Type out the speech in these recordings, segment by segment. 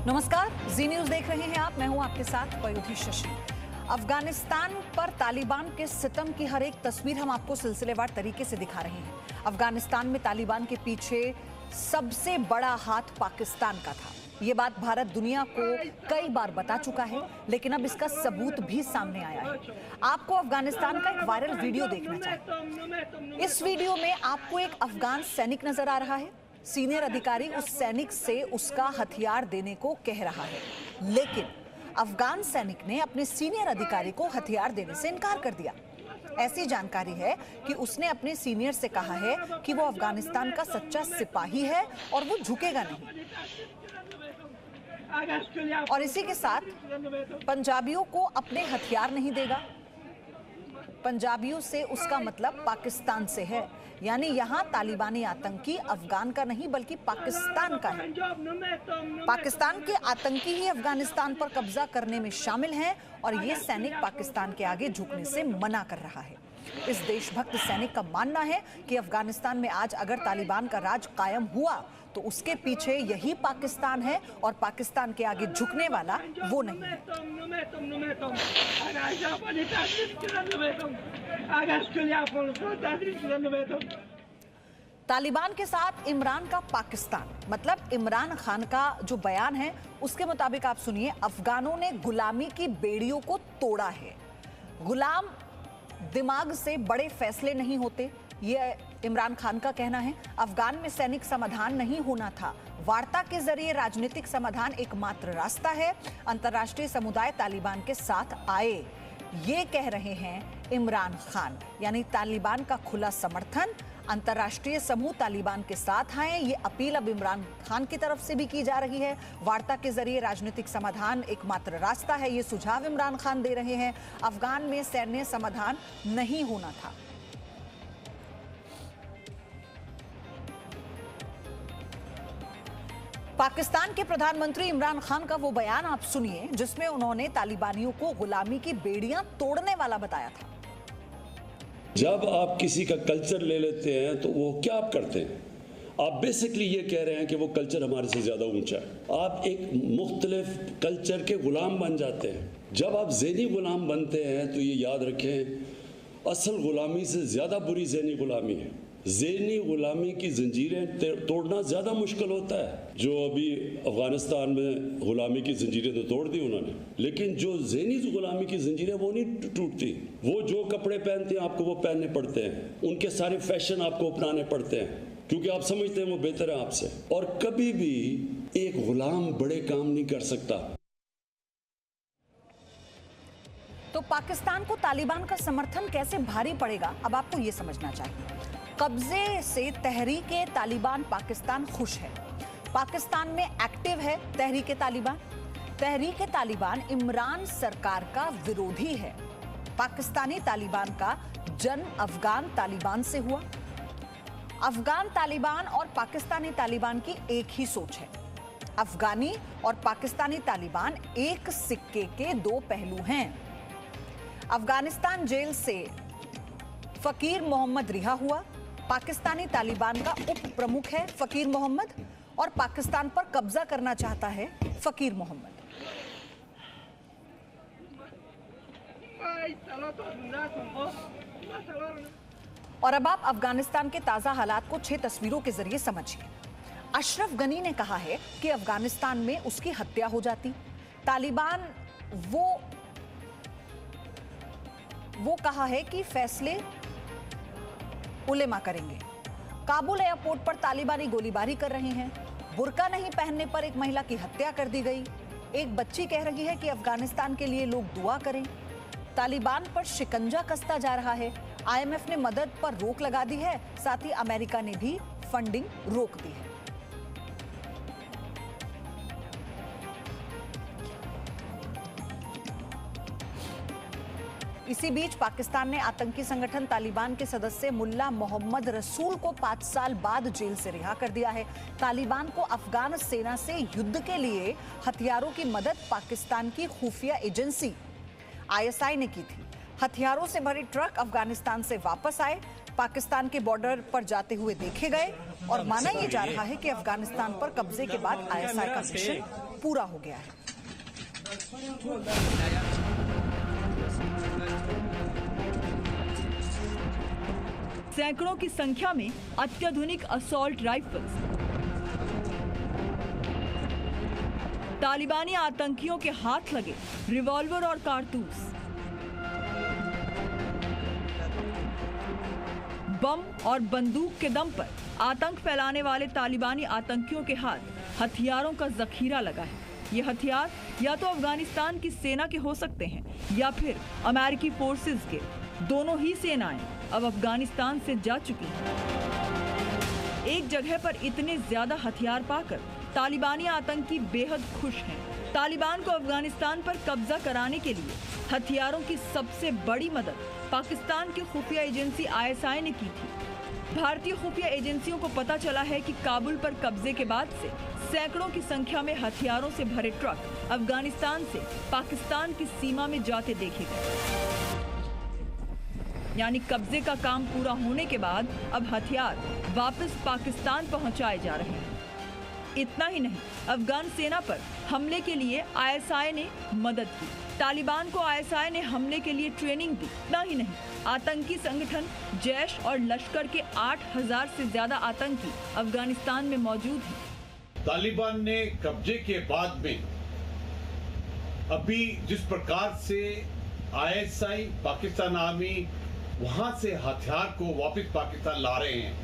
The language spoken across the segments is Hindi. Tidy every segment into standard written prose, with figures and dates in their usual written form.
नमस्कार, जी न्यूज देख रहे हैं आप। मैं हूं आपके साथ पयुथी शशि। अफगानिस्तान पर तालिबान के सितम की हर एक तस्वीर हम आपको सिलसिलेवार तरीके से दिखा रहे हैं। अफगानिस्तान में तालिबान के पीछे सबसे बड़ा हाथ पाकिस्तान का था। ये बात भारत दुनिया को कई बार बता चुका है, लेकिन अब इसका सबूत भी सामने आया है। आपको अफगानिस्तान का एक वायरल वीडियो देखना चाहिए। इस वीडियो में आपको एक अफगान सैनिक नजर आ रहा है। सीनियर अधिकारी उस सैनिक से उसका हथियार देने को कह रहा है, लेकिन अफगान सैनिक ने अपने सीनियर अधिकारी को हथियार देने से इनकार कर दिया। ऐसी जानकारी है कि उसने अपने सीनियर से कहा है कि वो अफगानिस्तान का सच्चा सिपाही है और वो झुकेगा नहीं। और इसी के साथ पंजाबियों को अपने हथियार नहीं देगा। पंजाबियों से उसका मतलब पाकिस्तान से है, यानी यहाँ तालिबानी आतंकी अफगान का नहीं बल्कि पाकिस्तान का है। पाकिस्तान के आतंकी ही अफगानिस्तान पर कब्जा करने में शामिल हैं और ये सैनिक पाकिस्तान के आगे झुकने से मना कर रहा है। इस देशभक्त सैनिक का मानना है कि अफगानिस्तान में आज अगर तालिबान का राज कायम हुआ तो उसके पीछे यही पाकिस्तान है और पाकिस्तान के आगे झुकने वाला वो नहीं है। तालिबान के साथ इमरान का पाकिस्तान, मतलब इमरान खान का जो बयान है उसके मुताबिक आप सुनिए, अफगानों ने गुलामी की बेड़ियों को तोड़ा है। गुलाम दिमाग से बड़े फैसले नहीं होते, ये इमरान खान का कहना है। अफगान में सैनिक समाधान नहीं होना था, वार्ता के जरिए राजनीतिक समाधान एकमात्र रास्ता है। अंतर्राष्ट्रीय समुदाय तालिबान के साथ आए, ये कह रहे हैं इमरान खान, यानी तालिबान का खुला समर्थन। अंतर्राष्ट्रीय समूह तालिबान के साथ आए, ये अपील अब इमरान खान की तरफ से भी की जा रही है। वार्ता के जरिए राजनीतिक समाधान एकमात्र रास्ता है, ये सुझाव इमरान खान दे रहे हैं। अफगान में सैन्य समाधान नहीं होना था। पाकिस्तान के प्रधानमंत्री इमरान खान का वो बयान आप सुनिए, जिसमें उन्होंने तालिबानियों को गुलामी की बेड़ियां तोड़ने वाला बताया था। जब आप किसी का कल्चर ले लेते हैं तो वो क्या आप करते हैं? आप बेसिकली ये कह रहे हैं कि वो कल्चर हमारे से ज़्यादा ऊंचा है। आप एक मुख्तलिफ कल्चर के गुलाम बन जाते हैं। जब आप ज़हनी गुलाम बनते हैं तो ये याद रखें, असल गुलामी से ज़्यादा बुरी ज़हनी गुलामी है। ज़हनी गुलामी की जंजीरें तोड़ना ज़्यादा मुश्किल होता है। जो अभी अफ़गानिस्तान में गुलामी की जंजीरें तो तोड़ दी उन्होंने, लेकिन जो ज़हनी गुलामी की जंजीरें वो नहीं टूटती। वो जो कपड़े पहनते हैं आपको वो पहनने पड़ते हैं, उनके सारे फैशन आपको अपनाने पड़ते हैं, क्योंकि आप समझते हैं वो बेहतर है आपसे। और कभी भी एक गुलाम बड़े काम नहीं कर सकता। तो पाकिस्तान को तालिबान का समर्थन कैसे भारी पड़ेगा, अब आपको ये समझना चाहिए। कब्जे से तहरीके तालिबान पाकिस्तान खुश है। पाकिस्तान में एक्टिव है तहरीके तालिबान। तहरीके तालिबान इमरान सरकार का विरोधी है। पाकिस्तानी तालिबान का जन्म अफगान तालिबान से हुआ। अफगान तालिबान और पाकिस्तानी तालिबान की एक ही सोच है। अफगानी और पाकिस्तानी तालिबान एक सिक्के के दो पहलू हैं। अफगानिस्तान जेल से फकीर मोहम्मद रिहा हुआ। पाकिस्तानी तालिबान का उप प्रमुख है फकीर मोहम्मद और पाकिस्तान पर कब्जा करना चाहता है फकीर मोहम्मद। और अब आप अफगानिस्तान के ताजा हालात को 6 तस्वीरों के जरिए समझिए। अशरफ गनी ने कहा है कि अफगानिस्तान में उसकी हत्या हो जाती। तालिबान वो कहा है कि फैसले उलेमा करेंगे। काबुल एयरपोर्ट पर तालिबानी गोलीबारी कर रहे हैं। बुर्का नहीं पहनने पर एक महिला की हत्या कर दी गई। एक बच्ची कह रही है कि अफगानिस्तान के लिए लोग दुआ करें। तालिबान पर शिकंजा कसता जा रहा है। IMF ने मदद पर रोक लगा दी है, साथ ही अमेरिका ने भी फंडिंग रोक दी है। इसी बीच पाकिस्तान ने आतंकी संगठन तालिबान के सदस्य मुल्ला मोहम्मद रसूल को 5 साल बाद जेल से रिहा कर दिया है। तालिबान को अफगान सेना से युद्ध के लिए हथियारों की मदद पाकिस्तान की खुफिया एजेंसी ISI ने की थी। हथियारों से भरे ट्रक अफगानिस्तान से वापस आए, पाकिस्तान के बॉर्डर पर जाते हुए देखे गए और माना यह जा रहा है कि अफगानिस्तान पर कब्जे के बाद ISI का मिशन पूरा हो गया है। सैकड़ों की संख्या में अत्याधुनिक असॉल्ट राइफल्स, तालिबानी आतंकियों के हाथ लगे रिवॉल्वर और कारतूस, बम और बंदूक के दम पर आतंक फैलाने वाले तालिबानी आतंकियों के हाथ हथियारों का जखीरा लगा है। ये हथियार या तो अफगानिस्तान की सेना के हो सकते हैं या फिर अमेरिकी फोर्सेस के। दोनों ही सेनाएं अब अफगानिस्तान से जा चुकी हैं। एक जगह पर इतने ज्यादा हथियार पाकर तालिबानी आतंकी बेहद खुश हैं। तालिबान को अफगानिस्तान पर कब्जा कराने के लिए हथियारों की सबसे बड़ी मदद पाकिस्तान की खुफिया एजेंसी ISI ने की थी। भारतीय खुफिया एजेंसियों को पता चला है कि काबुल पर कब्जे के बाद से सैकड़ों की संख्या में हथियारों से भरे ट्रक अफगानिस्तान से पाकिस्तान की सीमा में जाते देखे गए। यानी कब्जे का काम पूरा होने के बाद अब हथियार वापस पाकिस्तान पहुंचाए जा रहे हैं। इतना ही नहीं, अफगान सेना पर हमले के लिए ISI ने मदद की। तालिबान को ISI ने हमले के लिए ट्रेनिंग दी। इतना ही नहीं, आतंकी संगठन जैश और लश्कर के 8000 से ज्यादा आतंकी अफगानिस्तान में मौजूद हैं। तालिबान ने कब्जे के बाद में अभी जिस प्रकार से ISI, पाकिस्तान आर्मी वहां से हथियार को वापस पाकिस्तान ला रहे हैं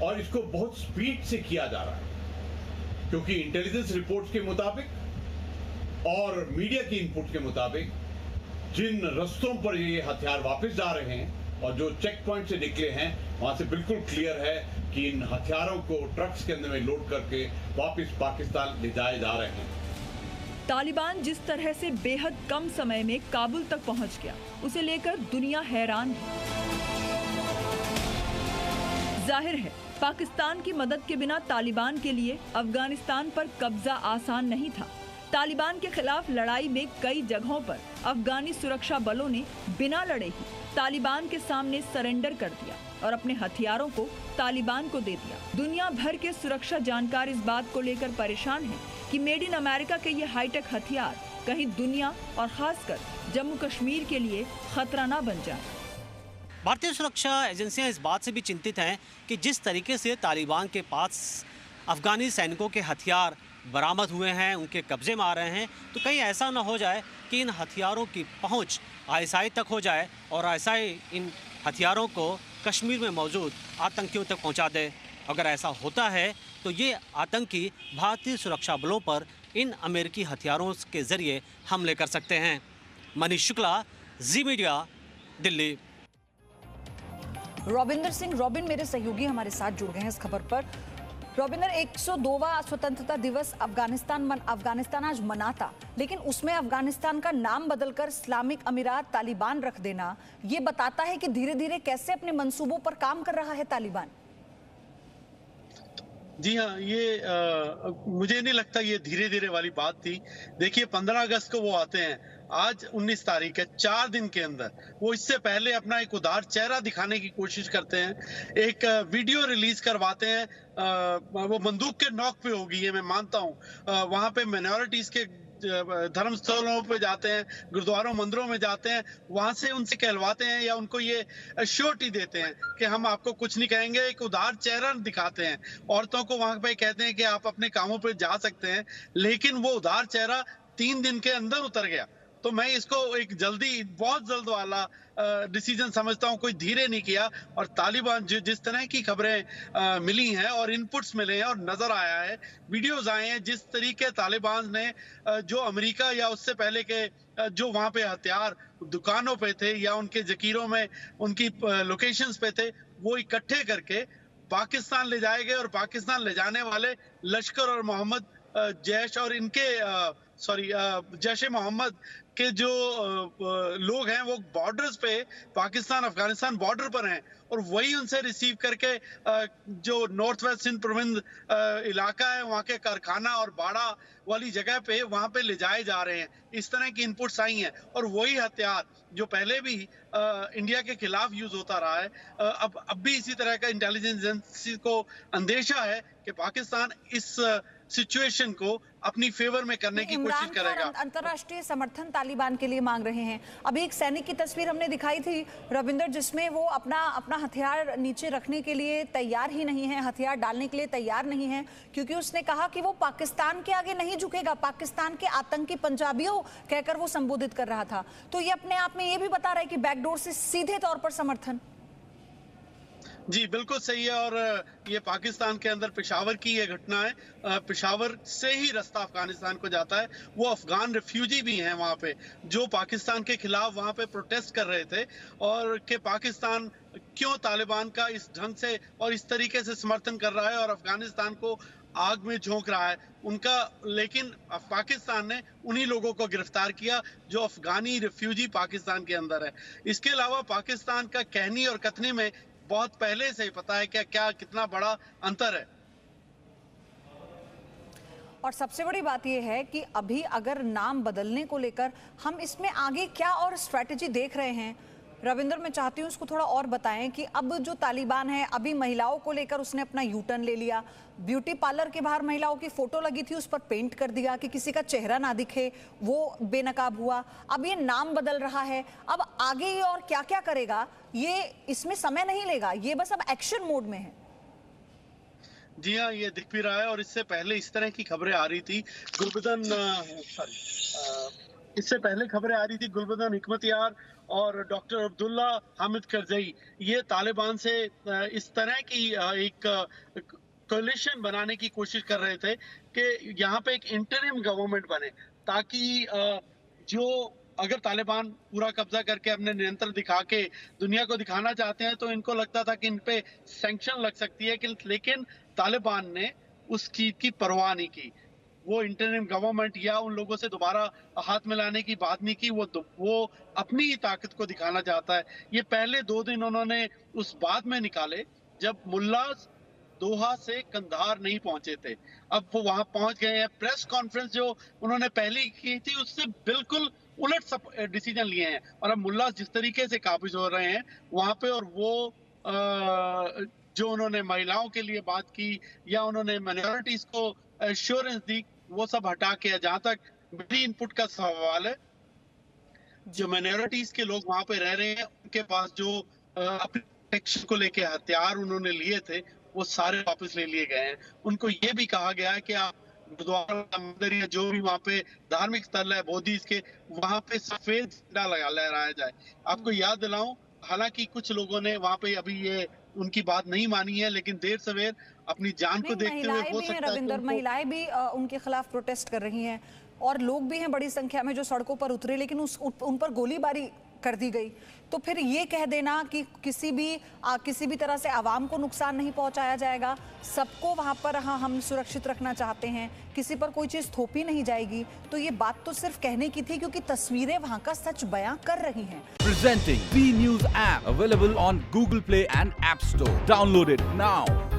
और इसको बहुत स्पीड से किया जा रहा है, क्योंकि इंटेलिजेंस रिपोर्ट्स के मुताबिक और मीडिया की इनपुट के मुताबिक जिन रस्तों पर ये हथियार वापस जा रहे हैं और जो चेक पॉइंट से निकले हैं वहां से बिल्कुल क्लियर है कि इन हथियारों को ट्रक्स के अंदर में लोड करके वापस पाकिस्तान ले जाए जा रहे हैं। तालिबान जिस तरह से बेहद कम समय में काबुल तक पहुंच गया, उसे लेकर दुनिया हैरान है। जाहिर है, पाकिस्तान की मदद के बिना तालिबान के लिए अफगानिस्तान पर कब्जा आसान नहीं था। तालिबान के खिलाफ लड़ाई में कई जगहों पर अफगानी सुरक्षा बलों ने बिना लड़े ही तालिबान के सामने सरेंडर कर दिया और अपने हथियारों को तालिबान को दे दिया। दुनिया भर के सुरक्षा जानकार इस बात को लेकर परेशान हैं कि मेड इन अमेरिका के ये हाईटेक हथियार कहीं दुनिया और खासकर जम्मू कश्मीर के लिए खतरा न बन जाए। भारतीय सुरक्षा एजेंसियां इस बात से भी चिंतित हैं कि जिस तरीके से तालिबान के पास अफगानी सैनिकों के हथियार बरामद हुए हैं, उनके कब्जे में आ रहे हैं, तो कहीं ऐसा न हो जाए कि इन हथियारों की पहुंच ISI तक हो जाए और ISI इन हथियारों को कश्मीर में मौजूद आतंकियों तक पहुंचा दे। अगर ऐसा होता है तो ये आतंकी भारतीय सुरक्षा बलों पर इन अमेरिकी हथियारों के जरिए हमले कर सकते हैं। मनीष शुक्ला, जी मीडिया, दिल्ली। रॉबिंदर सिंह, रॉबिन मेरे सहयोगी हमारे साथ जुड़ गए हैं इस खबर पर। रॉबिंदर, 102वां स्वतंत्रता दिवस अफगानिस्तान आज मनाता, लेकिन उसमें अफगानिस्तान का नाम बदलकर इस्लामिक अमीरात तालिबान रख देना ये बताता है कि धीरे धीरे कैसे अपने मंसूबों पर काम कर रहा है तालिबान। जी हाँ, ये मुझे नहीं लगता ये धीरे धीरे वाली बात थी। देखिए 15 अगस्त को वो आते हैं, आज 19 तारीख है, 4 दिन के अंदर वो इससे पहले अपना एक उदार चेहरा दिखाने की कोशिश करते हैं। एक वीडियो रिलीज करवाते हैं, वो बंदूक के नॉक पे होगी ये मैं मानता हूँ। वहां पे माइनॉरिटीज के धर्म स्थलों पे जाते हैं, गुरुद्वारों मंदिरों में जाते हैं, वहां से उनसे कहलवाते हैं या उनको ये श्योरिटी देते हैं कि हम आपको कुछ नहीं कहेंगे। एक उदार चेहरा दिखाते हैं, औरतों को वहां पे कहते हैं कि आप अपने कामों पे जा सकते हैं, लेकिन वो उदार चेहरा 3 दिन के अंदर उतर गया। तो मैं इसको एक बहुत जल्द वाला डिसीजन समझता हूं, कोई धीरे नहीं किया। और तालिबान जिस तरह की खबरें मिली हैं और इनपुट्स मिले हैं और नजर आया है, वीडियोस आए हैं, जिस तरीके तालिबान ने जो अमेरिका या उससे पहले के जो वहां पे हथियार दुकानों पे थे या उनके जकीरों में उनकी लोकेशंस पे थे, वो इकट्ठे करके पाकिस्तान ले जाए गए। और पाकिस्तान ले जाने वाले लश्कर और मोहम्मद जैश और इनके जैश ए मोहम्मद के जो लोग हैं वो बॉर्डर्स पे, पाकिस्तान अफगानिस्तान बॉर्डर पर हैं, और वही उनसे रिसीव करके जो नॉर्थ वेस्ट सिंध प्रबंध इलाका है वहाँ के कारखाना और बाड़ा वाली जगह पे वहाँ पे ले जाए जा रहे हैं। इस तरह की इनपुट्स आई हैं और वही हथियार जो पहले भी इंडिया के खिलाफ यूज होता रहा है, अब भी इसी तरह का इंटेलिजेंस एजेंसी को अंदेशा है कि पाकिस्तान इस सिचुएशन को अपनी फेवर में करने की कोशिश इमरान करेगा। खान अंतर्राष्ट्रीय समर्थन तालिबान के लिए मांग रहे हैं। अभी एक सैनिक की तस्वीर हमने दिखाई थी रविंदर, जिसमें वो अपना हथियार नीचे रखने के लिए तैयार ही नहीं है, हथियार डालने के लिए तैयार नहीं है, क्योंकि उसने कहा कि वो पाकिस्तान के आगे नहीं झुकेगा, पाकिस्तान के आतंकी पंजाबियों कहकर वो संबोधित कर रहा था। तो ये अपने आप में ये भी बता रहा है कि बैकडोर से सीधे तौर पर समर्थन। जी बिल्कुल सही है। और ये पाकिस्तान के अंदर पेशावर की ये घटना है। पेशावर से ही रास्ता अफगानिस्तान को जाता है। वो अफगान रिफ्यूजी भी हैं वहां पे, जो पाकिस्तान के खिलाफ वहां पे प्रोटेस्ट कर रहे थे, और कि पाकिस्तान क्यों तालिबान का इस ढंग से और इस तरीके से समर्थन कर रहा है और अफगानिस्तान को आग में झोंक रहा है उनका। लेकिन पाकिस्तान ने उन्हीं लोगों को गिरफ्तार किया जो अफगानी रिफ्यूजी पाकिस्तान के अंदर है। इसके अलावा पाकिस्तान का कहनी और कथनी में बहुत पहले से ही पता है क्या कितना बड़ा अंतर है। और सबसे बड़ी बात यह है कि अभी अगर नाम बदलने को लेकर हम इसमें आगे क्या और स्ट्रैटेजी देख रहे हैं, रविंदर मैं चाहती हूँ इसको थोड़ा और बताएं कि अब जो तालिबान है, अभी महिलाओं को लेकर उसने अपना यू टर्न ले लिया। ब्यूटी पार्लर के बाहर महिलाओं की फोटो लगी थी, उस पर पेंट कर दिया कि किसी का चेहरा ना दिखे, वो बेनकाब हुआ। अब ये नाम बदल रहा है, अब आगे ये और क्या क्या करेगा, ये इसमें समय नहीं लेगा, ये बस अब एक्शन मोड में है। जी हाँ, ये दिख भी रहा है। और इससे पहले इस तरह की खबरें आ रही थी इससे पहले खबरें आ रही थी गुलबदन हिकमतयार और डॉक्टर अब्दुल्ला हामिद करजई ये तालिबान से इस तरह की एक कोलिशन बनाने की कोशिश कर रहे थे कि यहाँ पे एक इंटरिम गवर्नमेंट बने, ताकि जो अगर तालिबान पूरा कब्जा करके अपने नियंत्रण दिखा के दुनिया को दिखाना चाहते हैं तो इनको लगता था कि इन पे सैंक्शन लग सकती है, लेकिन तालिबान ने उस चीज की परवाह नहीं की। वो इंटरिम गवर्नमेंट या उन लोगों से दोबारा हाथ मिलाने की बात नहीं की। वो अपनी ही ताकत को दिखाना चाहता है। ये पहले 2 दिन उन्होंने उस बात में निकाले जब मुल्लाज दोहा से कंधार नहीं पहुंचे थे, अब वो वहां पहुंच गए हैं। प्रेस कॉन्फ्रेंस जो उन्होंने पहली की थी उससे बिल्कुल उलट सब डिसीजन लिए हैं, और अब मुल्लाज जिस तरीके से काबिज हो रहे हैं वहां पे, और वो जो उन्होंने महिलाओं के लिए बात की या उन्होंने माइनॉरिटीज को एश्योरेंस दी, वो सब हटा के, जहां तक मेरी इनपुट का सवाल है, जो माइनॉरिटीज के लोग वहां पे रह रहे हैं उनके पास जो अपने प्रोटेक्शन को लेके हथियार उन्होंने लिए थे वो सारे वापस ले लिए गए हैं। उनको ये भी कहा गया है कि आप गुरुद्वारा मंदिर या जो भी वहाँ पे धार्मिक स्थल है बोधिस के, वहां पे सफेद झंडा लहराया जाए। आपको याद दिलाऊं, हालांकि कुछ लोगों ने वहां पे अभी ये उनकी बात नहीं मानी है, लेकिन देर सवेर अपनी जान को देखते हुए हो सकता है रविंदर, महिलाएं भी उनके खिलाफ प्रोटेस्ट कर रही हैं और लोग भी हैं बड़ी संख्या में जो सड़कों पर उतरे, लेकिन उन पर गोलीबारी कर दी गई। तो फिर ये कह देना कि किसी भी तरह से आवाम को नुकसान नहीं पहुंचाया जाएगा, सबको वहां पर हम सुरक्षित रखना चाहते हैं, किसी पर कोई चीज थोपी नहीं जाएगी, तो ये बात तो सिर्फ कहने की थी, क्योंकि तस्वीरें वहां का सच बयां कर रही हैं। Presenting B News app available on Google Play and App Store. Download it now.